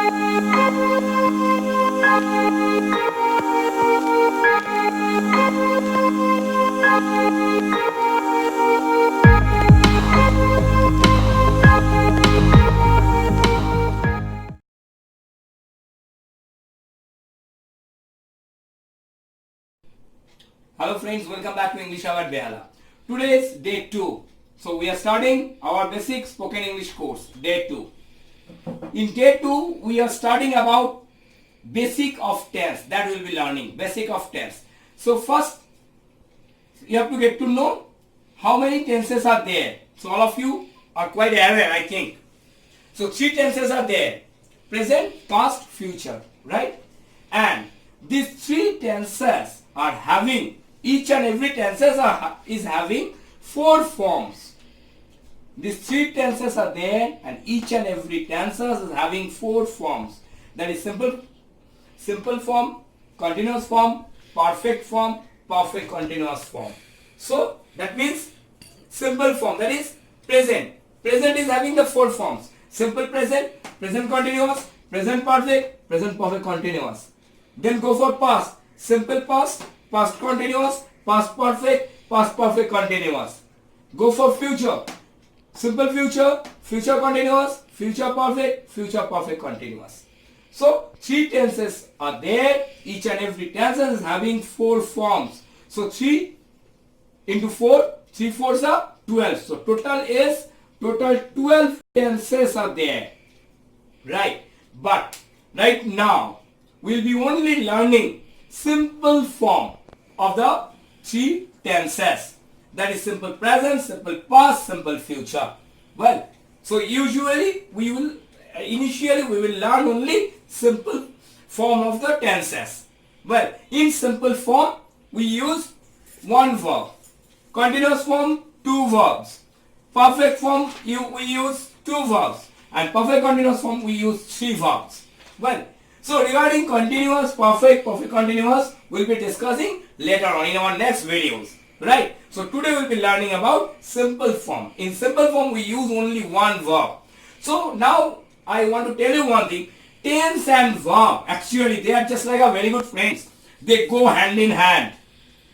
Hello friends, welcome back to English Hour at Behala. Today is day 2. So we are starting our basic spoken English course, day 2. In day 2, we are starting about basic of tense that we will be learning, basic of tense. So first, you have to get to know how many tenses are there. So all of you are quite aware, I think. So 3 tenses are there, present, past, future, right? And these 3 tenses are having, each and every tenses is having 4 forms. These 3 tenses are there and each and every tenses is having 4 forms. That is simple form, continuous form, perfect form, perfect continuous form. So that means simple form, that is present. Present is having the 4 forms. Simple present, present continuous, present perfect, present perfect continuous. Then go for past. Simple past, past continuous, past perfect continuous. Go for future. Simple future, future continuous, future perfect continuous. So 3 tenses are there. Each and every tense is having 4 forms. So 3 into 4, 3 4s are 12. So total 12 tenses are there. Right. But right now we'll be only learning simple form of the 3 tenses. That is simple present, simple past, simple future. Well, so usually initially we will learn only simple form of the tenses. Well, in simple form we use 1 verb. Continuous form 2 verbs. Perfect form we use 2 verbs. And perfect continuous form we use 3 verbs. Well, so regarding continuous, perfect continuous, we'll be discussing later on in our next videos. Right? So today we'll be learning about simple form. In simple form we use only 1 verb. So now I want to tell you one thing. Tense and verb, actually they are just like a very good friends. They go hand in hand.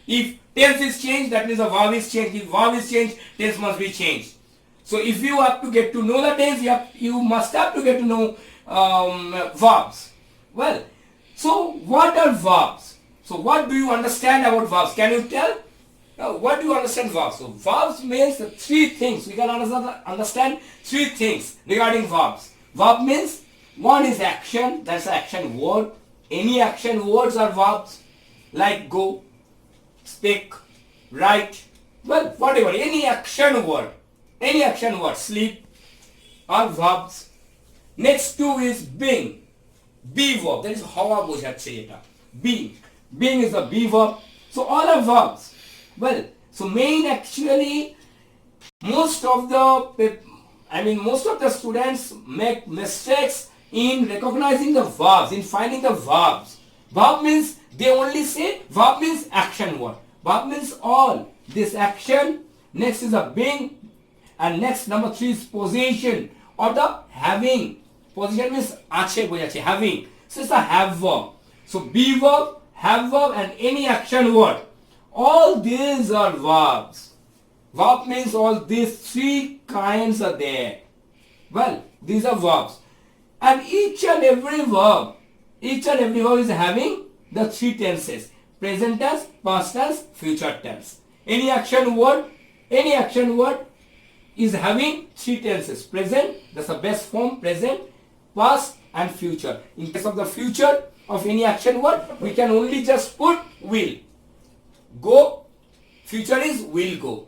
If tense is changed, that means the verb is changed. If verb is changed, tense must be changed. So if you have to get to know the tense, you must have to get to know verbs. Well, so what are verbs? So what do you understand about verbs? Can you tell? What do you understand verbs? So verbs means 3 things. We can understand 3 things regarding verbs. Verb means 1 is action. That's an action word. Any action words are verbs. Like go, speak, write. Well, whatever. Any action word. Any action word. Sleep are verbs. Next 2 is being. Be verb. That is hawa bojhache eta. Being. Being is a be verb. So all are verbs. Well, so actually most of the students make mistakes in recognizing the verbs, in finding the verbs. Verb means they only say verb means action word. Verb means all. This action. Next is a being. And next number 3 is position or the having. Position means ache bojache, having. So it's a have verb. So be verb, have verb and any action word. All these are verbs. Verb means all these 3 kinds are there. Well, these are verbs. And each and every verb is having the 3 tenses. Present tense, past tense, future tense. Any action word is having 3 tenses. Present, that's the best form, present, past and future. In case of the future of any action word, we can only just put will. Go, future is will go.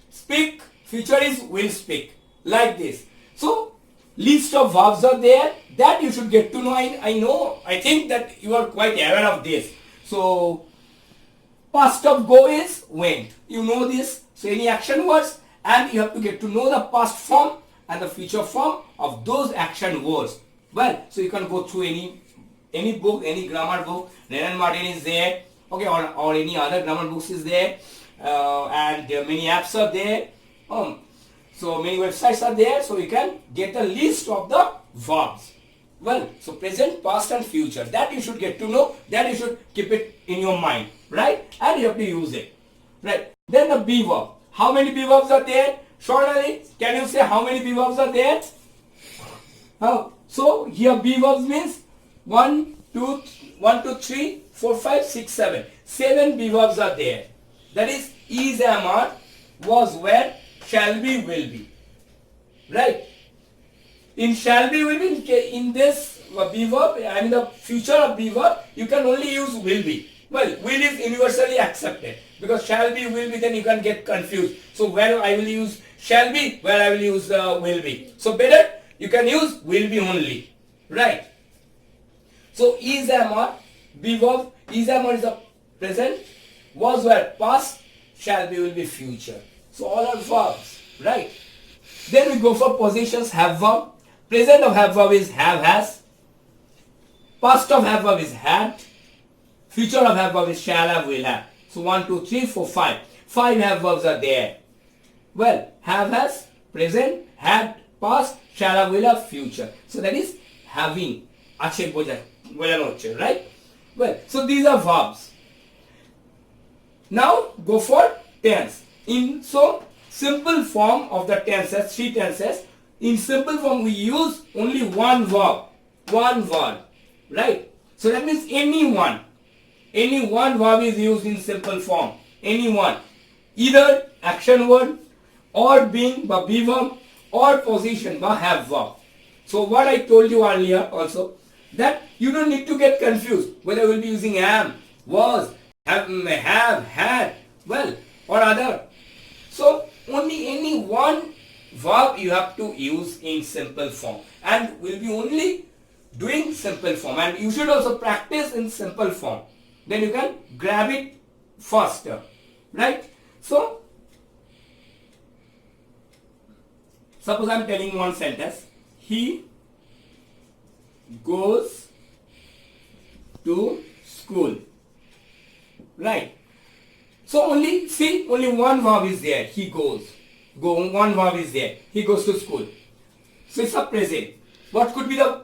Speak, future is will speak. Like this. So, list of verbs are there that you should get to know. I think that you are quite aware of this. So, past of go is went. You know this. So, any action words and you have to get to know the past form and the future form of those action words. Well, so you can go through any book, any grammar book. Renan Martin is there. Okay, or any other grammar books is there, and many apps are there. So many websites are there, so you can get a list of the verbs. Well, so present, past and future. That you should get to know. That you should keep it in your mind. Right? And you have to use it. Right? Then the be verb. How many be verbs are there? Shortly, can you say how many be verbs are there? So here be verbs means 1, 2, 3, 4, 5, 6, 7. 7 be verbs are there. That is, am, are, was, were, shall be, will be. Right? In shall be, will be, in this be verb, I mean the future of be verb, you can only use will be. Well, will is universally accepted. Because shall be, will be, then you can get confused. So where I will use shall be, where I will use will be. So better, you can use will be only. Right? So is, am, are, be verb, is, am, are is the present, was, were, past, shall be, will be, future. So all are verbs. Right? Then we go for positions, have verb. Present of have verb is have, has. Past of have verb is had. Future of have verb is shall have, will have. So 1, 2, 3, 4, 5. 5 have verbs are there. Well, have, has, present, had, past, shall have, will have, future. So that is having. Ache বোঝানো হচ্ছে, right? Well, so these are verbs. Now go for tense. In so simple form of the tenses, 3 tenses. In simple form we use only one verb. One verb. Right? So that means any one verb is used in simple form. Any one. Either action word or being by be verb or position by have verb. So what I told you earlier also, that you don't need to get confused whether we'll be using am, was, have, had, well, or other. So only any one verb you have to use in simple form, and we'll be only doing simple form, and you should also practice in simple form. Then you can grab it faster. Right? So suppose I am telling one sentence. He goes to school. Right? So only one verb is there. He goes. One verb is there. He goes to school. So it's a present. What could be the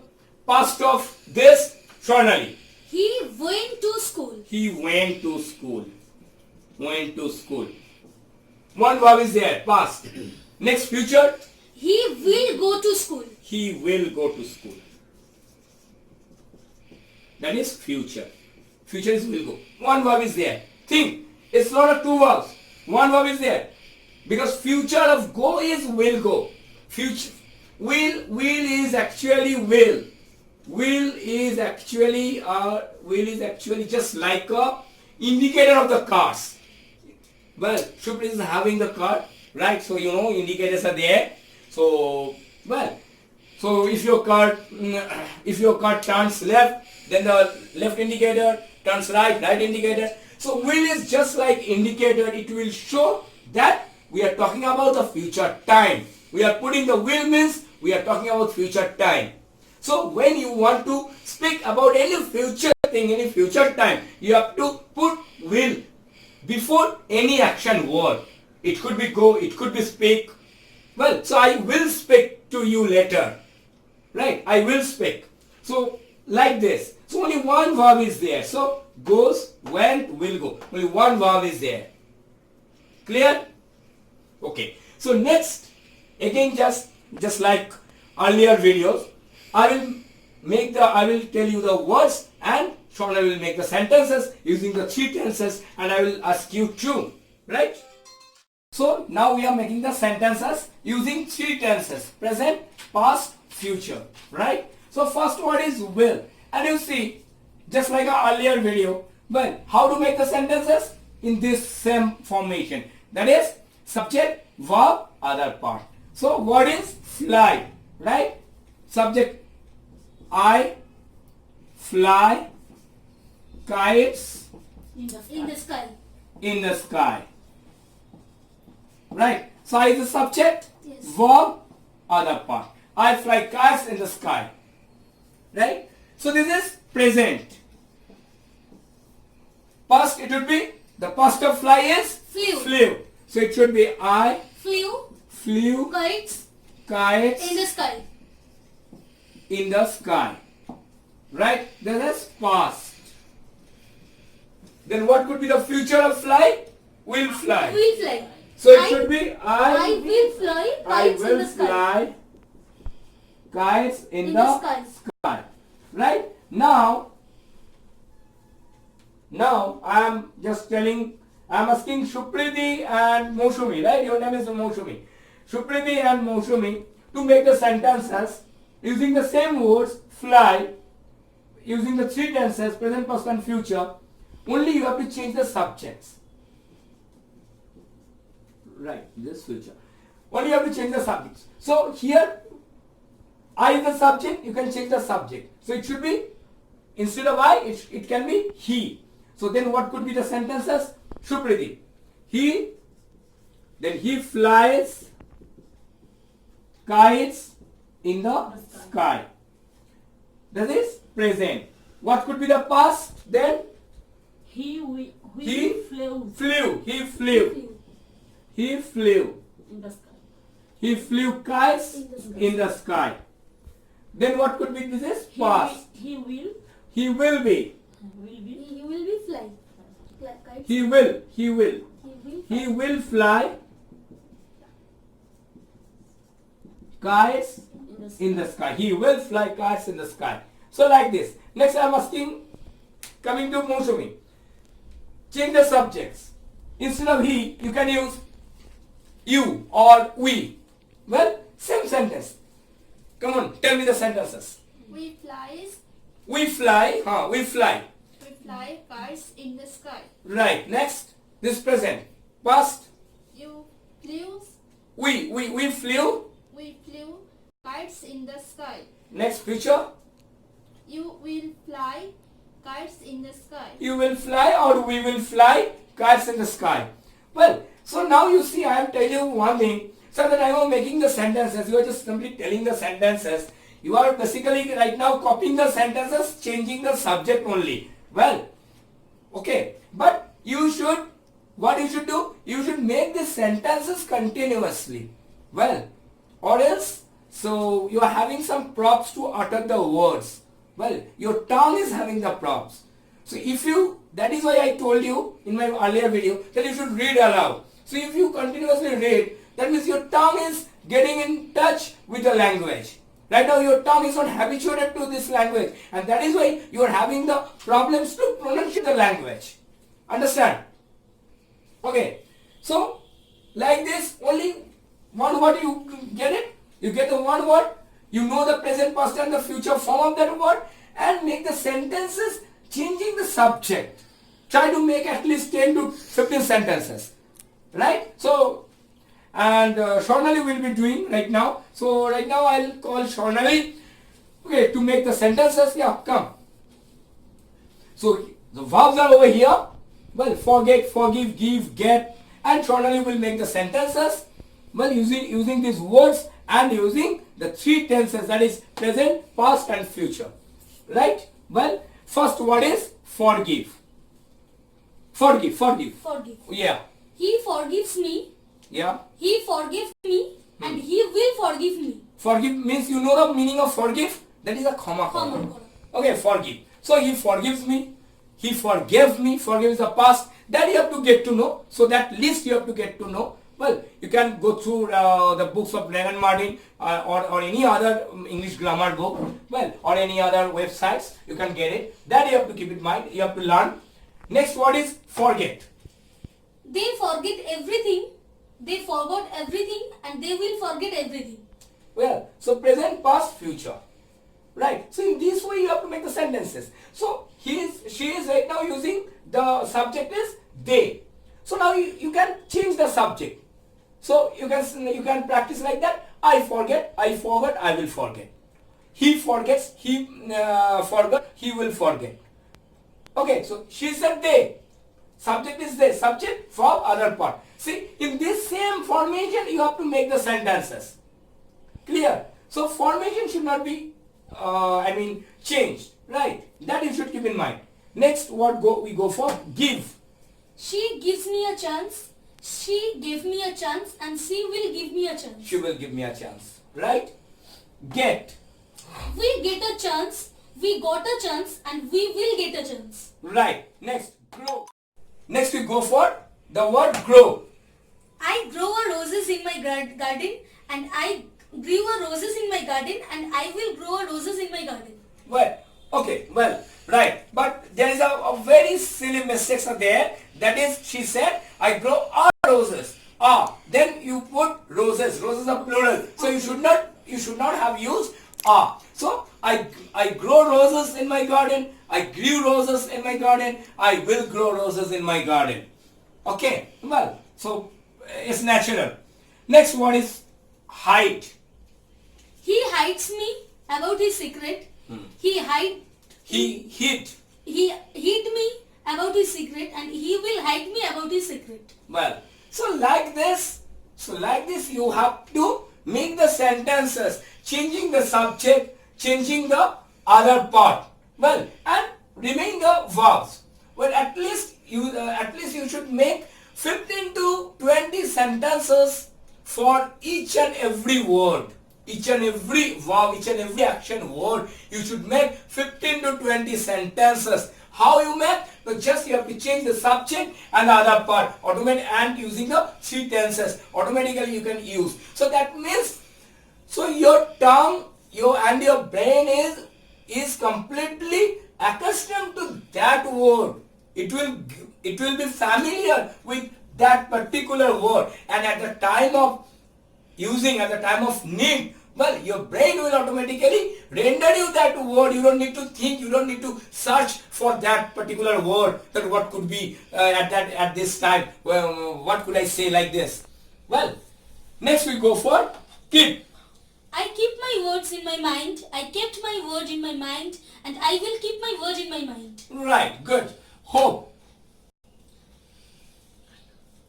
past of this? Shortly. He went to school. He went to school. Went to school. One verb is there. Past. Next, future. He will go to school. He will go to school. That is future. Future is will go. One verb is there. Think. It's not a 2 verbs. One verb is there. Because future of go is will go. Future. Will is actually will. Will is actually just like a indicator of the cars. Well, Shubh is having the car, right? So you know indicators are there. So so if your car turns left, then the left indicator turns right indicator. So will is just like indicator. It will show that we are talking about the future time. We are putting the will means we are talking about future time. So when you want to speak about any future thing, any future time, you have to put will before any action word. It could be go, it could be speak. Well, so I will speak to you later. Right? I will speak. So like this. So only one verb is there. So goes, went, will go. Only one verb is there. Clear? Okay. So next, again just like earlier videos, I will tell you the words and Shona will make the sentences using the 3 tenses, and I will ask you to. Right? So now we are making the sentences using 3 tenses. Present, past, future. Right? So first word is will. And you see, just like our earlier video, well, how to make the sentences? In this same formation. That is subject, verb, other part. So word is fly. Right? Subject, I fly kites In the sky. in the sky. Right? So I is the subject, Yes. verb, other part. I fly kites in the sky. Right? So this is present. Past, it would be, the past of fly is Flew. So it should be I Flew flew kites kites in the sky. in the sky. right? This is past. Then what could be the future of fly? Will fly. Will fly. So it should be I will fly kites in the sky. fly kites in In the the sky. sky. Right? Now I am just telling, I am asking Shupriti and Moshumi, right? Your name is Moshumi. Shupriti and Moshumi to make the sentences using the same words, fly, using the three tenses, present, past and future. Only you have to change the subjects. Right, this future. Only you have to change the subjects. So here, I is the subject, you can change the subject. So it should be, instead of I, it can be he. So then what could be the sentences? Shupriti. Then he flies kites in the sky. That is present. What could be the past then? He Flew. in the sky. He flew kites in the sky. Then what could be this is past? He will He will be. He will be fly. Kites. He will He will fly kites in the sky. in the sky. He will fly kites in the sky. So like this. Next I am asking, coming to Moshumi. Change the subjects. Instead of he, you can use you or we. Well, same sentence. Come on, tell me the sentences. We flies. We fly. We fly. We fly kites in the sky. Right. Next, this present. Past. You flew. We flew. We flew kites in the sky. Next, future. You will fly kites in the sky. You will fly or we will fly kites in the sky. Well, so now you see I am telling you one thing. So that I am making the sentences. You are just simply telling the sentences. You are basically right now copying the sentences, changing the subject only. Well, okay. But you should, what you should do? You should make the sentences continuously. Well, or else, so you are having some props to utter the words. Well, your tongue is having the props. So if you, that is why I told you in my earlier video that you should read aloud. So if you continuously read, that means your tongue is getting in touch with the language. Right now your tongue is not habituated to this language, and that is why you are having the problems to pronounce the language. Understand? Okay. So like this, only one word you get it. You get the one word. You know the present, past and the future form of that word, and make the sentences changing the subject. Try to make at least 10 to 15 sentences. Right? So, and Shornali will be doing right now. So right now I'll call Shornali, okay, to make the sentences. Yeah, come. So the verbs are over here. Well, forget, forgive, give, get, and Shornali will make the sentences. Well, using these words and using the three tenses, that is present, past and future. Right? Well, first word is forgive. Forgive. Forgive. Yeah. He forgives me. Yeah. He forgives me. And he will forgive me. Forgive means, you know the meaning of forgive? That is a comma. Okay, forgive. So he forgives me. He forgave me. Forgive is the past. That you have to get to know. So that list you have to get to know. Well, you can go through the books of Renan Martin or any other English grammar book. Well, or any other websites. You can get it. That you have to keep in mind. You have to learn. Next word is forget. They forget everything. They forgot everything and they will forget everything. Well, so present, past, future. Right. So in this way you have to make the sentences. So she is right now using the subject is they. So now you can change the subject. So you can practice like that. I forget, I forgot, I will forget. He forgets, he forgot, he will forget. Okay, so she said they. Subject is they. Subject, verb, other part. See, in this same formation you have to make the sentences. Clear? So formation should not be changed. Right? That you should keep in mind. Next word we go for give. She gives me a chance. She gave me a chance and she will give me a chance. She will give me a chance. Right? Get. We get a chance. We got a chance and we will get a chance. Right. Next, grow. Next we go for the word grow. I grow a roses in my garden and I grew a roses in my garden and I will grow a roses in my garden. Well, okay, well, right. But there is a very silly mistake there. That is, she said, I grow a roses. Ah, then you put roses. Roses are plural. So you should not have used ah. So I grow roses in my garden. I grew roses in my garden. I will grow roses in my garden. Okay, well, so it's natural. Next one is hide. He hides me about his secret. He hid. hid me about his secret and he will hide me about his secret. Well, so like this you have to make the sentences, changing the subject, changing the other part. Well, and remain the verbs. Well, at least you should make 15 to 20 sentences for each and every word. Each and every verb, each and every action word, you should make 15 to 20 sentences. How you make? So just you have to change the subject and the other part. And using the three tenses. Automatically you can use. So that means, so your tongue, and your brain is completely accustomed to that word. It will be familiar with that particular word. And at the time of using, at the time of need, well, your brain will automatically render you that word. You don't need to think, you don't need to search for that particular word, that what could be at this time. Well, what could I say like this? Well, next we go for keep. I keep my words in my mind. I kept my word in my mind and I will keep my word in my mind. Right, good. Hope.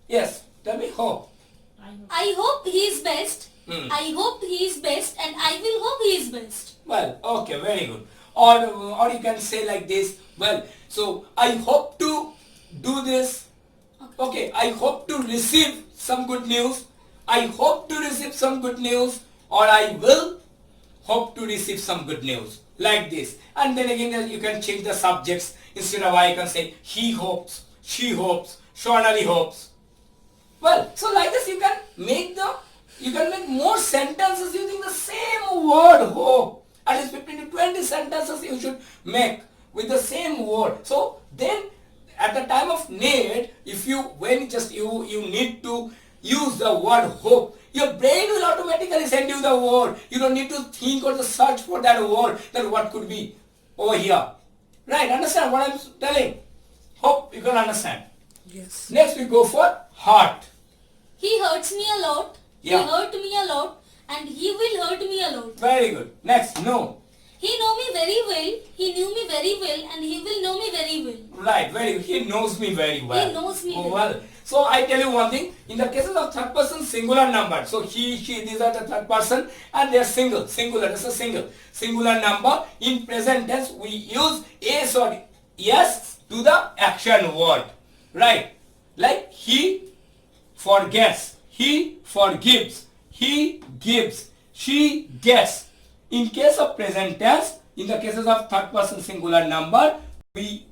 Yes, tell me hope. I hope he is best. I hope he is best and I will hope he is best. Well, okay, very good. Or you can say like this. Well, so I hope to do this. Okay, I hope to receive some good news. I hope to receive some good news. Or I will hope to receive some good news. Like this. And then again you can change the subjects. Instead of I can say he hopes, she hopes, Shonali hopes. Well, so like this you can make more sentences using the same word hope. At least 15 to 20 sentences you should make with the same word. So then at the time of need, you need to use the word hope, your brain will automatically send you the word. You don't need to think or to search for that word, that what could be over here. Right, understand what I'm telling? Hope you can understand. Yes. Next we go for heart. He hurts me a lot. Yeah. He hurt me a lot and he will hurt me a lot. Very good. Next, know. He know me very well. He knew me very well and he will know me very well. Right, very good. He knows me very well. He knows me very well. well. So I tell you one thing, in the cases of third person singular number, so he, she, these are the third person and they are singular, that's a singular number. In present tense we use s or yes to the action word. Right, like he forgets, he forgives, he gives, she gets. In case of present tense, in the cases of third person singular number, we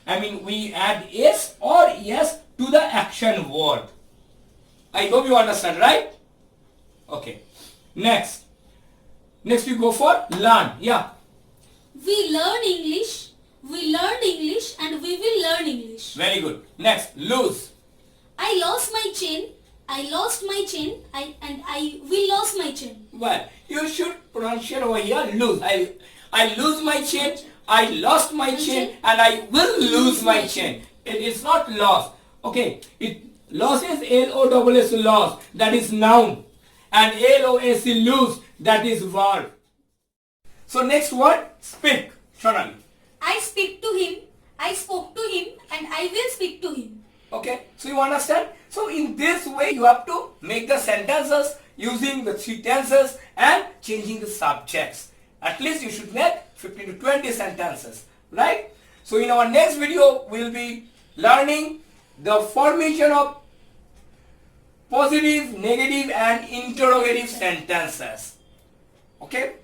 add s or yes to the action word. I hope you understand, right? Okay. Next we go for learn. Yeah. We learn English. We learned English and we will learn English. Very good. Next, lose. I lost my chain. I lost my chain. I will lose my chain. Well, you should pronounce it over here, lose. I lose my chain, I lost my chain, and I will lose my chain. It is not lost. Okay, loss is L-O-S-S, loss, that is noun. And L-O-S-E, lose, that is verb. So next word, speak. Shonali. I speak to him. I spoke to him and I will speak to him. Okay, so you understand? So in this way you have to make the sentences using the three tenses and changing the subjects. At least you should make 15 to 20 sentences, right? So in our next video we will be learning the formation of positive, negative and interrogative sentences. Okay?